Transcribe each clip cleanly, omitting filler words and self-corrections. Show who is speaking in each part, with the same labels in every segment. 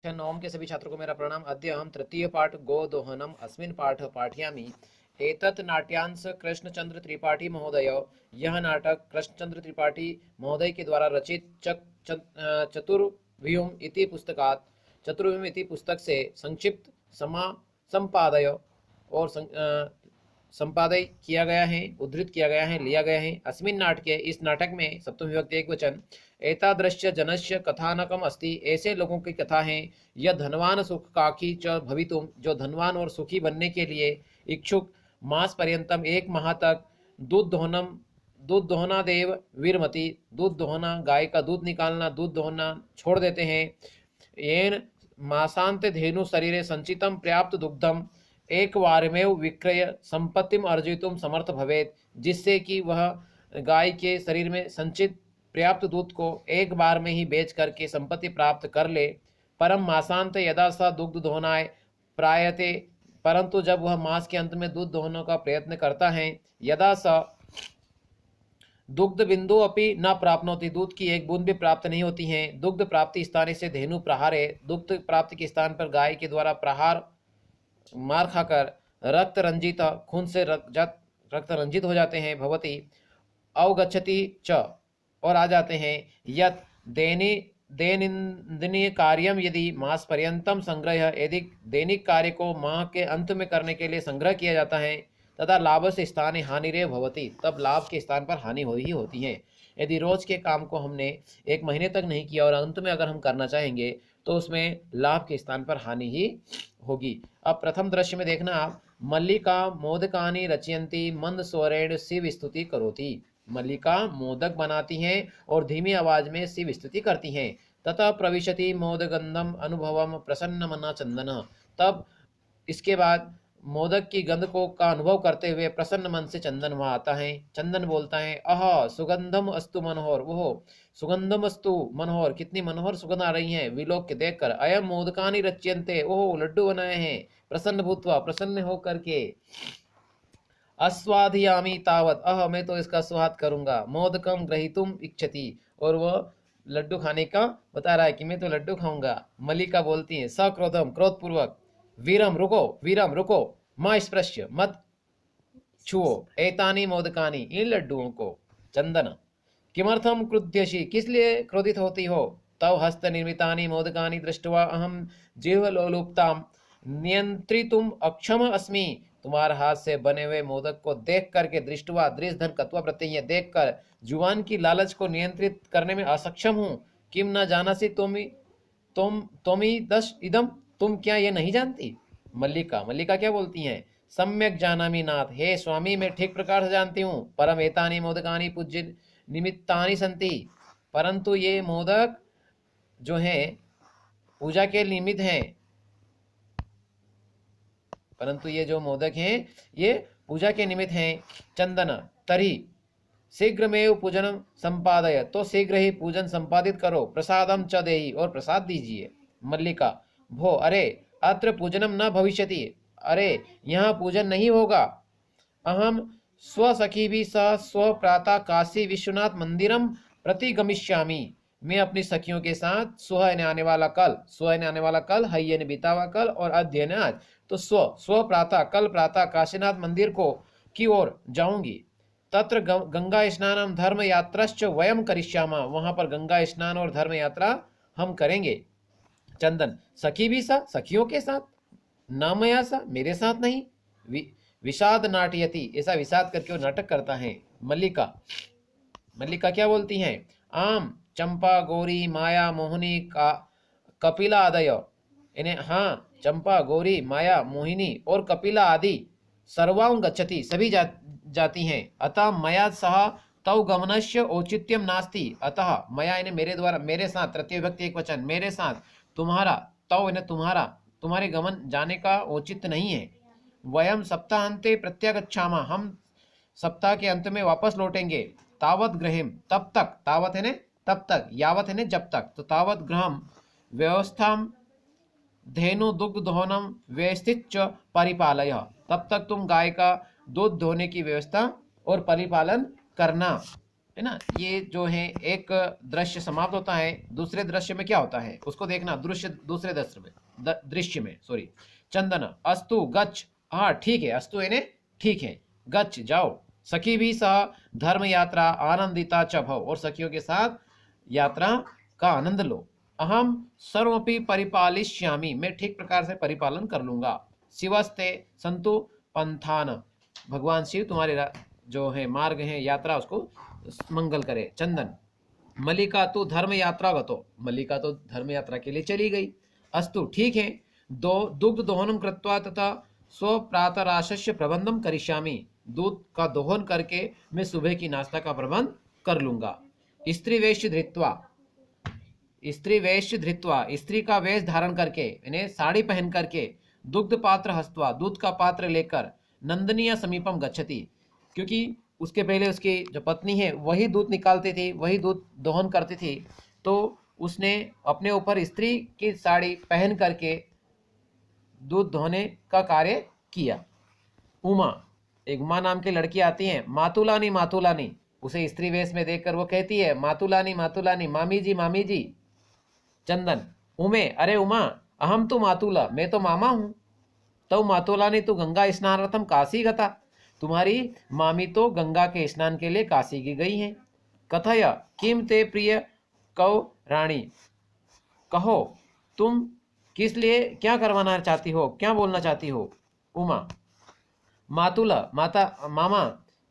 Speaker 1: नवम के सभी छात्रों को मेरा प्रणाम। अद्य अहम तृतीय पाठ गोदोहनम अस्मिन् पाठ पाठयामि। एतत् नाट्यांश कृष्णचंद्र त्रिपाठी महोदय। यह नाटक कृष्णचंद्र त्रिपाठी महोदय के द्वारा रचित चतुर्व्यूहम इति पुस्तकात् चतुर्व्यूहम इति पुस्तक से संक्षिप्त संपादय और संपादय किया गया है, उद्धृत किया गया है, लिया गया है। अस्मिन् नाटके, इस नाटक में, सप्तमी विभक्ति एकवचन, एतादृश्य जनस्य कथानकम अस्ति, ऐसे लोगों की कथा है। यह धनवान सुखकाकी च भवितुम, जो धनवान और सुखी बनने के लिए इच्छुक, मास पर्यंतम, एक माह तक, दूध दोहना देव वीरमती, दूध दोहना, गाय का दूध निकालना, दूध दोहना छोड़ देते हैं। येन मासांत धेनु शरीरे संचितम पर्याप्त दुग्धम, एक वारमेव विक्रय संपत्तिम अर्जितुम समर्थ भवेत, जिससे कि वह गाय के शरीर में संचित पर्याप्त दूध को एक बार में ही बेच करके संपत्ति प्राप्त कर ले। परम मासांत यदा स दुग्ध दोहनाय प्रायते, परंतु जब वह मास के अंत में दूध दोहनों का प्रयत्न करता है, यदा स दुग्ध बिंदु अपि न प्राप्नोति, दूध की एक बूंद भी प्राप्त नहीं होती है। दुग्ध प्राप्ति स्थान से धेनु प्रहारे, दुग्ध प्राप्ति के स्थान पर गाय के द्वारा प्रहार, मार खाकर, रक्त रंजित, खून से रक्त रंजित हो जाते हैं। भवती अवगच्छति च, और आ जाते हैं। यत दैनंदिन कार्यम यदि मास पर्यंतम संग्रह, यदि दैनिक कार्य को माह के अंत में करने के लिए संग्रह किया जाता है, तथा लाभ से स्थान हानि रे भवती, तब लाभ के स्थान पर हानि हो ही होती है। यदि रोज के काम को हमने एक महीने तक नहीं किया और अंत में अगर हम करना चाहेंगे तो उसमें लाभ के स्थान पर हानि ही होगी। अब प्रथम दृश्य में देखना आप, मल्लिका मोदकानि रचयन्ती मंद स्वरेण शिव स्तुति करोति। मल्लिका मोदक बनाती हैं और धीमी आवाज में शिव स्तुति करती हैं। ततः प्रविशति मोदगंधम अनुभवम प्रसन्न मना चंदन, तब इसके बाद मोदक की गंध को का अनुभव करते हुए प्रसन्न मन से चंदन वहां आता है। चंदन बोलता है, अह सुगंधम अस्तु मनोहर, वो सुगंधम अस्तु मनोहर, कितनी मनोहर सुगंध आ रही है विलोक के देखकर। अयम मोदकानि रच्यन्ते, ओह लड्डू बनाए हैं। प्रसन्न भूत्वा, प्रसन्न होकर के। अस्वाधियामी तावत, मैं तो इसका स्वाद करूंगा। मोदकम ग्रहीतुम इच्छति, और वह लड्डू खाने का बता रहा है कि मैं तो लड्डू खाऊंगा। मल्लिका बोलती है सक्रोधम, क्रोधपूर्वक, वीरम रुको, वीरम रुको, मां स्पृश्य, मत छुओ, एतानी मोदकानी, इन लड्डुओं को। चंदन किमर्थम क्रुध्यसि, किस लिए क्रोधित होती हो। तव हस्त निर्मितानि मोदकानि दृष्ट्वा अहम जिह्वलोलुप्ताम नियंत्रितुम अक्षम अस्मि, तुम्हारे हाथ से बने हुए मोदक को देख करके, दृष्टवा दृष्ट धन कत्वा प्रत्यय, देख कर जुबान की लालच को नियंत्रित करने में असक्षम हूँ। किम न जानासी तुमी दश इदम, तुम क्या ये नहीं जानती। मल्लिका मल्लिका क्या बोलती हैं, सम्यक जानामि नाथ, हे स्वामी मैं ठीक प्रकार से जानती हूँ। परम एतानि मोदकानि पूज्य निमित्तानि संति, परंतु ये मोदक जो हैं पूजा के निमित्त हैं, परंतु ये जो मोदक हैं ये पूजा के निमित्त हैं। चंदन तरी शीघ्रमेव पूजन संपादय, तो शीघ्र ही पूजन संपादित करो। प्रसादम च देहि, और प्रसाद दीजिए। मल्लिका भो, अरे अत्र पूजनम न भविष्यति, अरे यहाँ पूजन नहीं होगा। अहम स्वसखी भी सह स्व प्रातः काशी विश्वनाथ मंदिरम प्रति गमिष्यामि, मैं अपनी सखियों के साथ सुबह ने आने वाला कल, सुबह ने आने वाला कल, हय ने बीता हुआ कल और अद्य ने आज, तो स्व प्रातः, कल प्रातः काशीनाथ मंदिर को की ओर जाऊंगी। तत्र गंगा स्नानम धर्म यात्राश्च वयम करिष्यामा, वहां पर गंगा स्नान और धर्म यात्रा हम करेंगे। चंदन सखी भी सा, सखियों के साथ, न मया सा, मेरे साथ नहीं। विषाद नाटयति, ऐसा विषाद करके वो नाटक करता है। मल्लिका मल्लिका क्या बोलती हैं, आम चंपा गौरी माया मोहिनी का कपिला आदय, इन्हें, हाँ चंपा गौरी माया मोहिनी और कपिला आदि सर्वां गच्छति, सभी जाती हैं। अतः मया सह तव गमनस्य औचित्यम नास्ति, अतः मया इन्हें मेरे द्वारा, मेरे साथ, तृतीय विभक्ति एक वचन, मेरे साथ, तुम्हारा, तव इन्हें तुम्हारा, तुम्हारे गमन जाने का औचित्य नहीं है। वयम सप्ताहांते प्रत्यागच्छामः, हम सप्ताह के अंत में वापस लौटेंगे। तावत गृहिम, तब तक, तावत है ने तब तक, यावत है ने जब तक, तो तावत गृहम व्यवस्था धेनु दुग्ध दोहनम व्यवस्थित च परिपालय, तब तक तुम गाय का दूध धोने की व्यवस्था और परिपालन करना। है ना। ये जो है एक दृश्य समाप्त होता है, दूसरे दृश्य में क्या होता है उसको देखना। दृश्य दूसरे दृश्य में दृश्य में सॉरी। चंदन अस्तु गच्छ, हाँ ठीक है, अस्तु यानी ठीक है, गच्छ जाओ, सखी भी सह धर्म यात्रा आनंदिता च भव, और सखियों के साथ यात्रा का आनंद लो। अहम सर्वपि परिपालिष्यामि, मैं ठीक प्रकार से परिपालन कर लूंगा। शिवस्ते संतु पंथान, भगवान शिव तुम्हारे जो है मार्ग है यात्रा उसको मंगल करे। चंदन मल्लिका तो धर्म यात्रा गतो, मल्लिका तो धर्म यात्रा के लिए चली गई। अस्तु ठीक है, दो दुग्ध दोहनम कृत्वा तथा स्व प्रातराशस्य प्रबंधम करिष्यामि, दूध का दोहन करके मैं सुबह की नाश्ता का प्रबंध कर लूंगा। स्त्री वेश धृत्वा, स्त्री वेश धृत्वा, स्त्री का वेश धारण करके यानी साड़ी पहन करके, दुग्ध पात्र हस्त्वा, दूध का पात्र लेकर, नंदनीय समीपम गच्छति, क्योंकि उसके पहले उसकी जो पत्नी है वही दूध निकालती थी, वही दूध दोहन करती थी, तो उसने अपने ऊपर स्त्री की साड़ी पहन करके दूध धोने का कार्य किया। उमा, एक उमा नाम की लड़की आती है, मातुलानी मातुलानी, उसे स्त्री वेश में देखकर वो कहती है मातुलानी मातुलानी, मामी जी मामी जी। चंदन उमे, अरे उमा, अहम तो मातुला, मैं तो मामा हूं। तो मातुलानी तू गंगा स्नानार्थम काशी गता, तुम्हारी मामी तो गंगा के स्नान के लिए काशी की गई हैं। कथय किम ते प्रिय कौ रानी, कहो तुम किस लिए क्या करवाना चाहती हो, क्या बोलना चाहती हो। उमा मातुला, माता मामा,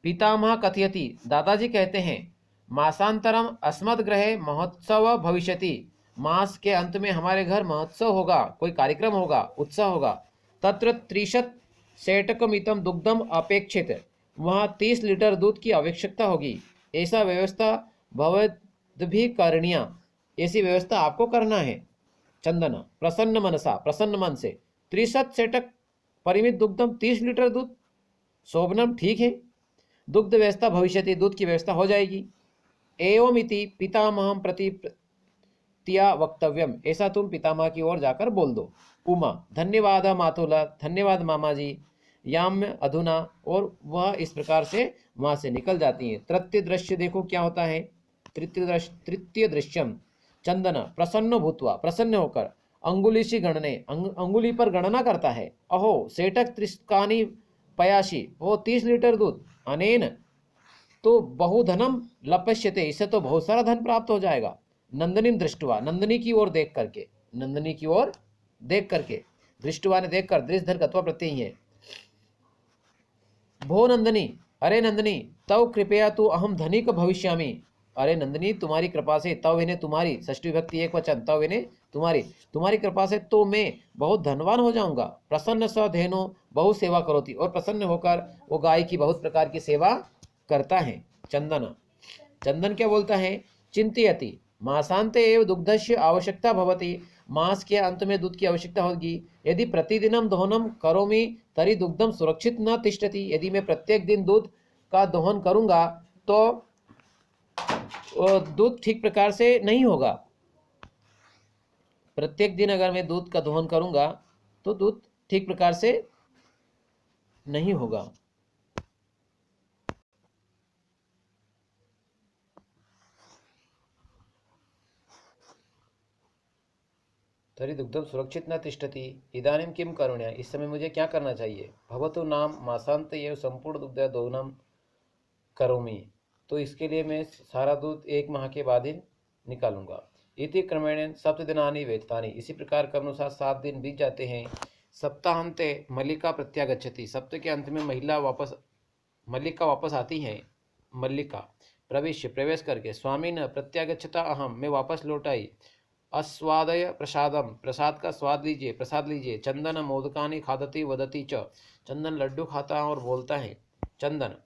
Speaker 1: पितामह कथयति, दादाजी कहते हैं, मासांतरम अस्मद् गृहे महोत्सव भविष्यति, मास के अंत में हमारे घर महोत्सव होगा, कोई कार्यक्रम होगा, उत्सव होगा। तत्र 30 सेटकमितम दुग्धम अपेक्षित, वहाँ 30 लीटर दूध की आवश्यकता होगी। ऐसा व्यवस्था भवद्भिः करणीया, ऐसी व्यवस्था आपको करना है। चंदन प्रसन्न मनसा, प्रसन्न मन से, 30 सेटक परिमित दुग्धम, 30 लीटर दूध, शोभनम ठीक है, दुग्ध व्यवस्था भविष्यति, दूध की व्यवस्था हो जाएगी। एवमिति पितामहम प्रति तिया वक्तव्यम, ऐसा तुम पितामह की ओर जाकर बोल दो। उमा धन्यवाद मातुला, धन्यवाद मामा जी। याम्य अधुना, और वह इस प्रकार से वहां से निकल जाती है। तृतीय दृश्य देखो क्या होता है। तृतीय दृश्यम, चंदन प्रसन्न भूतवा, प्रसन्न होकर, अंगुलीशी गणने, अंगुली पर गणना करता है। अहो सेठक त्रिस्कानी पयाशी, वो 30 लीटर दूध, अनेन तो बहुधनम लपश्यते, इससे तो बहुत सारा धन प्राप्त हो जाएगा। नंदनी दृष्टवा, नंदनी की ओर देख करके, नंदनी की ओर देख करके, दृष्टवा ने देखकर, दृष्ट धर गत्वा प्रत्यय ही है। भो नंदनी, अरे नंदनी, तव कृपया तू अहम धनिक भविष्यामि, अरे नंदनी तुम्हारी कृपा से, तव इन्हें तुम्हारी, षष्ठी विभक्ति एक वचन, तव इन्हें तुम्हारी, तुम्हारी कृपा से तो मैं बहुत धनवान हो जाऊंगा। प्रसन्न स धेनो बहु सेवा करोती, और प्रसन्न होकर वो गाय की बहुत प्रकार की सेवा करता है। चंदन, चंदन क्या बोलता है, चिंतयति मासांते एव दुग्धस्य आवश्यकता भवति, मास के अंत में दूध की आवश्यकता होगी। यदि प्रतिदिनम दोहनम करोमि तरी दुग्धम सुरक्षित न तिष्ठति, यदि मैं प्रत्येक दिन दूध का दोहन करूंगा तो दूध ठीक प्रकार से नहीं होगा। प्रत्येक दिन अगर मैं दूध का दोहन करूंगा तो दूध ठीक प्रकार से नहीं होगा। तरी दुग्धम सुरक्षित न तिष्ठति, इदानीं किम करुण्या, इस समय मुझे क्या करना चाहिए। भवतु नाम मासांत एव संपूर्ण दुग्ध दोहनम करोमि, तो इसके लिए मैं सारा दूध 1 माह के बाद ही निकालूंगा। इति क्रमेण सप्तदिनानि व्यतीतानि, इसी प्रकार क्रमानुसार 7 दिन बीत जाते हैं। सप्ताहांते मल्लिका प्रत्यागच्छति, सप्ताह के अंत में मल्लिका वापस आती है। मल्लिका प्रवेश करके, स्वामिन प्रत्यागच्छता अहम, मैं वापस लौट आई। अस्वादय प्रसादम, प्रसाद का स्वाद लीजिए, प्रसाद लीजिए। चंदन मोदकानि खादति वदति च, चंदन लड्डू खाता है और बोलता है। चंदन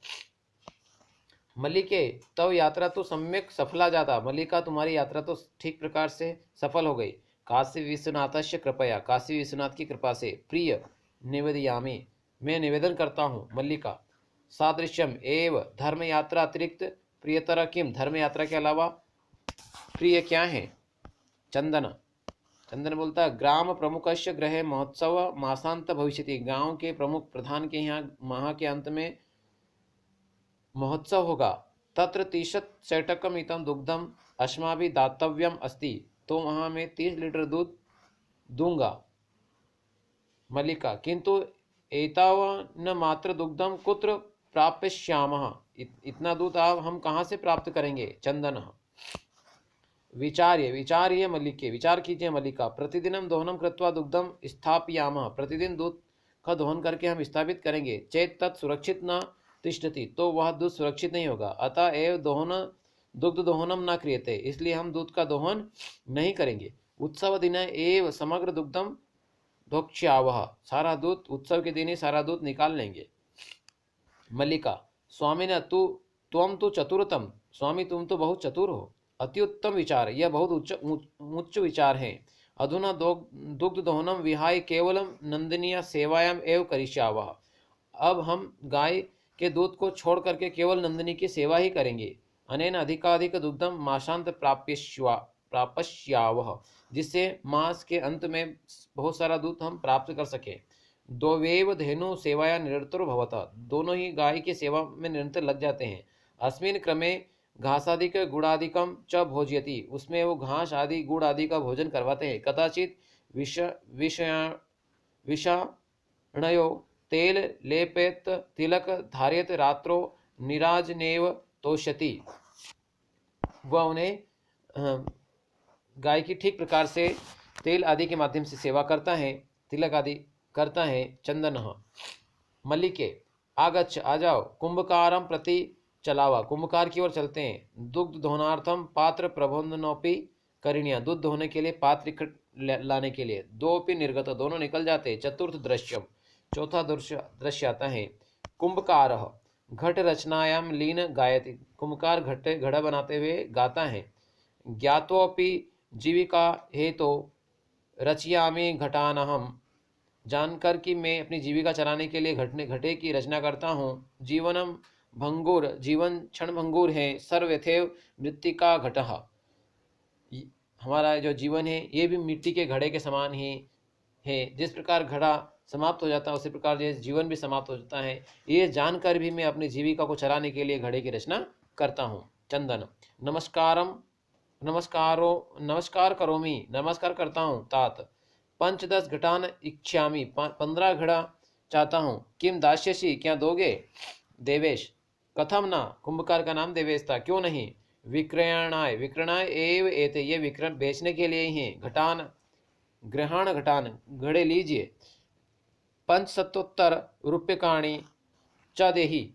Speaker 1: मल्लिके तव यात्रा तो सम्यक सफला जाता, मल्लिका तुम्हारी यात्रा तो ठीक प्रकार से सफल हो गई। काशी विश्वनाथस्य कृपया, काशी विश्वनाथ की कृपा से। प्रिय निवेदयामि, मैं निवेदन करता हूँ। मल्लिका सादृश्यम एव धर्म यात्रा अतिरिक्त प्रियतर किम, धर्म यात्रा के अलावा प्रिय क्या है। चंदन, चंदन बोलता है, ग्राम प्रमुखस्य गृहे महोत्सव मासांत भविष्यति, गांव के प्रमुख प्रधान के यहाँ माह के अंत में महोत्सव होगा। तत्र 30 दुग्धम अस्माभिः दातव्यम अस्ति, तो वहाँ मैं 30 लीटर दूध दूंगा। मल्लिका, किंतु एतावन्न मात्र दुग्धम कुत्र प्राप्स्यामः, इतना दूध आप हम कहाँ से प्राप्त करेंगे। चंदन, विचार्य विचार्य मल्लिके, विचार कीजिए मल्लिका, प्रतिदिनं दोहनं कृत्वा दुग्धम स्थापयामः, प्रतिदिन दूध का दोहन करके हम स्थापित करेंगे। चेत तत् सुरक्षित न तिष्ठति, तो वह दूध सुरक्षित नहीं होगा। अतः एव दुग्ध दोहनम न क्रियते, इसलिए हम दूध का दोहन नहीं करेंगे। उत्सव दिन एव समग्र दुग्धम ढोक्ष्यावः, सारा दूध उत्सव के दिन ही सारा दूध निकाल लेंगे। मल्लिका, स्वामी ने त्वम तो चतुरतम, स्वामी तुम तो बहुत चतुर हो। अति उत्तम विचार, यह बहुत उच्च विचार है। अधुना दुग्ध दोहनम विहाय केवलम नंदिनिया सेवायाम एव करिष्यावः, अब हम गाय के दूध को छोड़ करके केवल नंदिनी की सेवा ही करेंगे। अनेन अधिकाधिक दुग्धम मासांत प्राप्स्यावः, जिससे मास के अंत में बहुत सारा दूध हम प्राप्त कर सके। द्ववेव धेनु सेवाया निरंतर भवतः, दोनों ही गाय की सेवा में निरंतर लग जाते हैं। अस्मिन क्रमे घासादिक गुड़ादिकम च भोजयति, उसमें वो घास आदि गुड़ आदि का भोजन करवाते हैं। कदाचित विषाणयो तेल लेपेत तिलक धारियत रात्रो निराजनेव तोष्यति, वह उन्हें गाय की ठीक प्रकार से तेल आदि के माध्यम से सेवा करता है, तिलक आदि करता है। चंदन, मल्लिके, आगच्छ, आ जाओ। कुंभकारम प्रति चलावा, कुंभकार की ओर चलते हैं। दुग्ध दोहनार्थम पात्र प्रबंधनोपि करिणिया, दूध दोहने के लिए पात्र लाने के लिए। दोपि निर्गत, दोनों निकल जाते। चतुर्थ दृश्यम, चौथा दृश्य आता है। कुंभकार घट रचनायाम लीन गायति, कुंभकार घड़ा बनाते हुए गाता है। ज्ञातोपि जीविका हेतु रचयामि घटानहम, जानकर कि मैं अपनी जीविका चलाने के लिए घटे की रचना करता हूँ। जीवनम भंगुर, जीवन क्षण भंगुर है। सर्वयथैव मृत्तिका घटः, हमारा जो जीवन है ये भी मिट्टी के घड़े के समान ही है। जिस प्रकार घड़ा समाप्त हो जाता है उसी प्रकार ये जीवन भी समाप्त हो जाता है। ये जानकर भी मैं अपनी जीविका को चलाने के लिए घड़े की रचना करता हूँ। चंदन, नमस्कार करोमि, नमस्कार करता हूँ। तात, 5-10 घटान इच्छामि, 15 घड़ा चाहता हूँ। किम दास्यसि, क्या दोगे। देवेश, कथम ना, कुंभकार का नाम देवेश था, क्यों नहीं। विक्रयणाय, विक्रयणाय एव एते, ये विक्रय बेचने के लिए ही हैं। घटान, ग्रहण घटान, घड़े लीजिए। 570 रूप्यकाणि च देहि,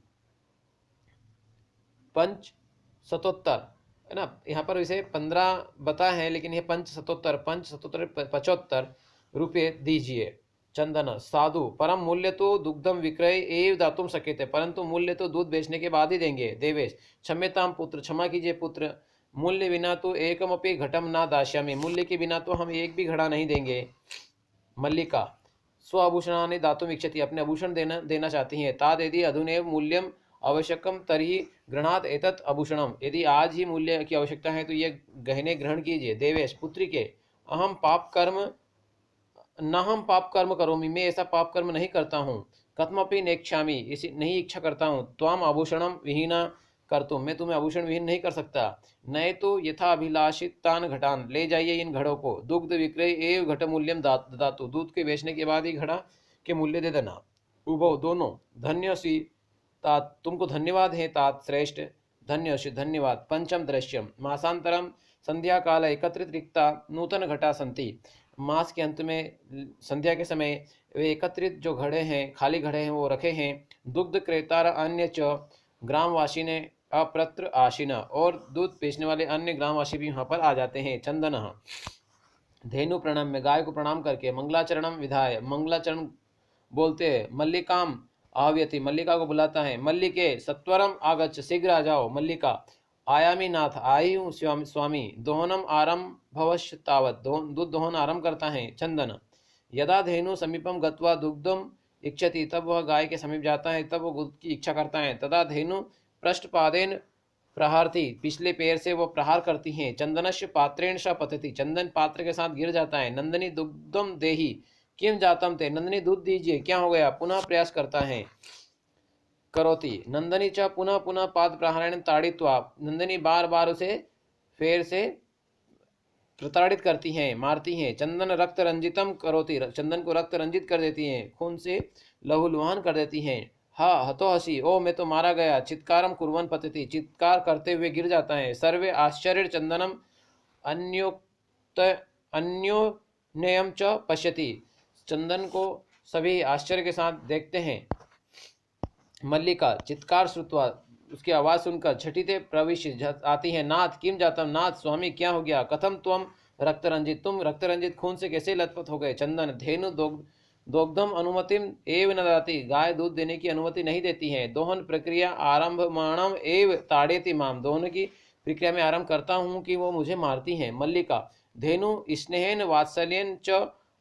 Speaker 1: 570 है ना, यहाँ पर इसे 15 बता है, लेकिन ये 570 75 रुपये दीजिए। चंदन, साधु, परम मूल्य तो दुग्धम विक्रय एव दातुम शक्यते, परंतु मूल्य तो दूध बेचने के बाद ही देंगे। देवेश, क्षम्यताम पुत्र, क्षमा कीजिए पुत्र। मूल्य बिना तो एकमपि घटम ना दास्यामि, मूल्य के बिना तो हम एक भी घड़ा नहीं देंगे। मल्लिका, स्व आभूषणानि दातुम इच्छति, अपने आभूषण देना चाहती हैं। ताद यदि अधुनैव मूल्यम आवश्यकम तर्हि गृणात एतत् आभूषणम, यदि आज ही मूल्य की आवश्यकता है तो ये गहने ग्रहण कीजिए। देवेश, पुत्री के, अहम पाप कर्म करोमि, मैं ऐसा पाप कर्म नहीं करता हूँ। कथमपि नेक्षामि, इसी नहीं इच्छा करता हूँ। त्वाम आभूषणम विहीना कर्तुम, मैं तुम्हें आभूषण विहीन नहीं कर सकता। नए तो यथा अभिलाषितान घटान, ले जाइए इन घड़ों को। दुग्ध विक्रय एव घट मूल्यम ददातु, दूध के बेचने के बाद ही घड़ा के मूल्य दे देना। उभो, दोनों। धन्योसि तात, तुमको धन्यवाद है तात श्रेष्ठ, धन्योसि, धन्यवाद। पंचम दृश्यम, मासांतरम संध्या काल एकत्रित रिक्ता नूतन घटा संति, मास के अंत में संध्या के समय वे एकत्रित जो घड़े हैं, खाली घड़े हैं, वो रखे हैं। दुग्ध क्रेतार अन्य च ग्रामवासी ने अप्रत्र आशिना, और दूध बेचने वाले अन्य ग्रामवासी भी वहाँ पर आ जाते हैं। चंदन, धेनु प्रणाम, में गाय को प्रणाम करके। मंगलाचरणम विधाय, मंगलाचरण बोलते हैं। मल्लिकाम आव्यति, मल्लिका को बुलाता है। मल्लिके सत्वरम आगच्छ, शीघ्र आ जाओ। मल्लिका, आयामी नाथ, आई हूँ स्वामी। दोहनम आरंभ भवश्य तावत, दूध दोहन आरंभ करता है। चंदन, यदा धेनु समीपम गत्वा दुग्धम इच्छति, तब वह गाय के समीप जाता है, तब वो दूध की इच्छा करता है। तदा धेनु पृष्ठपादेन प्रहारती, पिछले पैर से वो प्रहार करती हैं। चंदनस्य पात्रेण स पतति, चंदन पात्र के साथ गिर जाता है। नंदिनी दुग्धम देहि किम जातम ते, नंदिनी दूध दीजिए, क्या हो गया। पुनः प्रयास करता है। करोति। नंदनी च पुनः पुनः पाद प्रहारेण ताड़ित्वा, नंदिनी बार बार उसे फेर से प्रताड़ित करती हैं, मारती हैं। चंदन रक्त रंजितम करोति, चंदन को रक्त रंजित कर देती हैं, खून से लहूलुहान कर देती हैं। हा हतो हसी, ओ मैं तो मारा गया। चित्कारम कुर्वन् पतति, चित्कार करते हुए गिर जाता है। सर्वे आश्चर्य चंदनम अन्योक्त अन्योन्यम च पश्यति, चंदन को सभी आश्चर्य के साथ देखते हैं। मल्लिका चित्कार श्रुत्वा, उसकी आवाज सुनकर झटिते प्रविश्य आती है। नाथ किम जातम, नाथ स्वामी क्या हो गया। कथम त्वम रक्तरंजित, तुम रक्तरंजित खून से कैसे लथपथ हो गए। चंदन धेनु दोग्धम अनुमतिम एव न दाति, गाय दूध देने की अनुमति नहीं देती है। दोहन प्रक्रिया आरंभमाणम एव ताड़ेति माम, दोहन की प्रक्रिया में आरंभ करता हूँ कि वो मुझे मारती हैं। मल्लिका धेनु स्नेहन वात्सल्यन च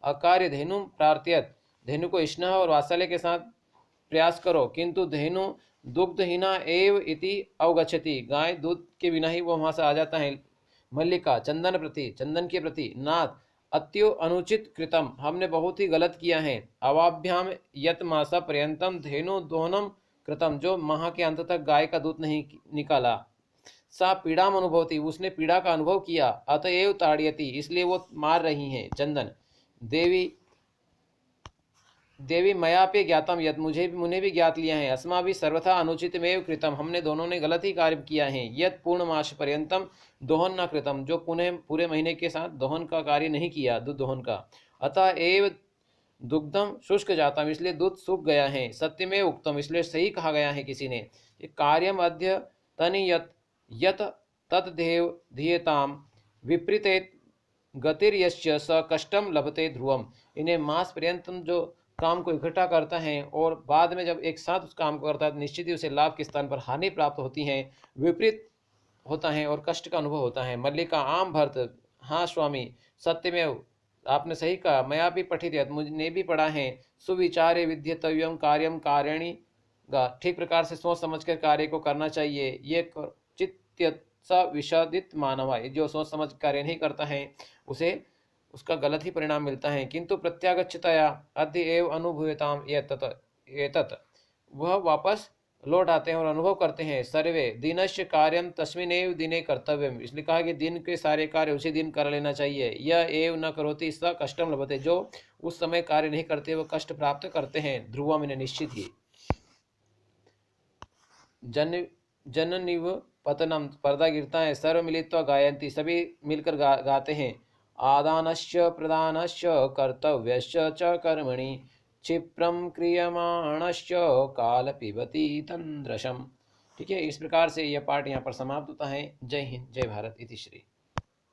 Speaker 1: अकार्य धेनु प्रार्थयत, धेनु को स्नेह और वात्सल्य के साथ प्रयास करो, किंतु धेनु दुग्धहीना एव इति अवगच्छति, गाय दूध के बिना ही वो वहां से आ जाता है। मल्लिका चंदन प्रति, चंदन के प्रति, नाथ अत्यो अनुचित कृतम, हमने बहुत ही गलत किया है। अवाभ्याम यत मासा पर्यंतम धेनु दोहनम कृतम, जो माह के अंत तक गाय का दूध नहीं निकाला। सा पीड़ा अनुभवती, उसने पीड़ा का अनुभव किया। अतएव ताड़यति, इसलिए वो मार रही हैं। चंदन देवी मयापि ज्ञातम यद, मुझे भी ज्ञात लिया है। अस्मा भी सर्वथा अनुचितमेव कृतम, हमने दोनों ने गलत ही कार्य किया है। यद पूर्णमास पर्यंतम दोहन न कृतम, जो पूरे महीने के साथ दोहन का कार्य नहीं किया, दूध दोहन का। अतः एव दुग्धम शुष्क जातम, इसलिए दूध सूख गया है। सत्यमेव उक्तम, इसलिए सही कहा गया है किसी ने। कार्यम अद्य तनि यत तत्देव धीयताम विपरीतेत गतिर्यस्य स कष्टम लभते ध्रुवम, इन्हें मास पर्यंतम जो काम को इकट्ठा करता है और बाद में जब एक साथ उस काम को करता है, निश्चित ही उसे लाभ के स्थान पर हानि प्राप्त होती है, विपरीत होता है और कष्ट का अनुभव होता है। मल्लिका आम भरत, हाँ स्वामी सत्यमेव, आपने सही कहा। मैं भी पठित, मुझे भी पढ़ा है। सुविचारे विद्यतव्यम कार्यम कार्यणी गा, ठीक प्रकार से सोच समझकर कार्य को करना चाहिए। ये चित्त विषादित मानव है, जो सोच समझ कार्य नहीं करता है उसे उसका गलत ही परिणाम मिलता है। किंतु प्रत्यागच्छतया अद्य एव अनुभूयताम एतत्, वह वापस लौट आते हैं और अनुभव करते हैं। सर्वे दिनस्य कार्यम तस्मिनेव दिने कर्तव्यम, इसलिए कहा कि दिन के सारे कार्य उसी दिन कर लेना चाहिए। यह एव न करोति स कष्टम लभते, जो उस समय कार्य नहीं करते वो कष्ट प्राप्त करते हैं। ध्रुवम, इन्हें निश्चित ही। जननिव पतनम, पर्दा गिरता है। सर्व मिलित्वा गायन्ति, सभी मिलकर गाते हैं। आदानश्च प्रदानश्च कर्तव्यश्च च कर्मणि, क्षिप्रम क्रियमाणश्च काल पिबति तंद्रशम। ठीक है, इस प्रकार से यह पाठ यहाँ पर समाप्त होता है। जय हिंद, जय भारत, इति श्री।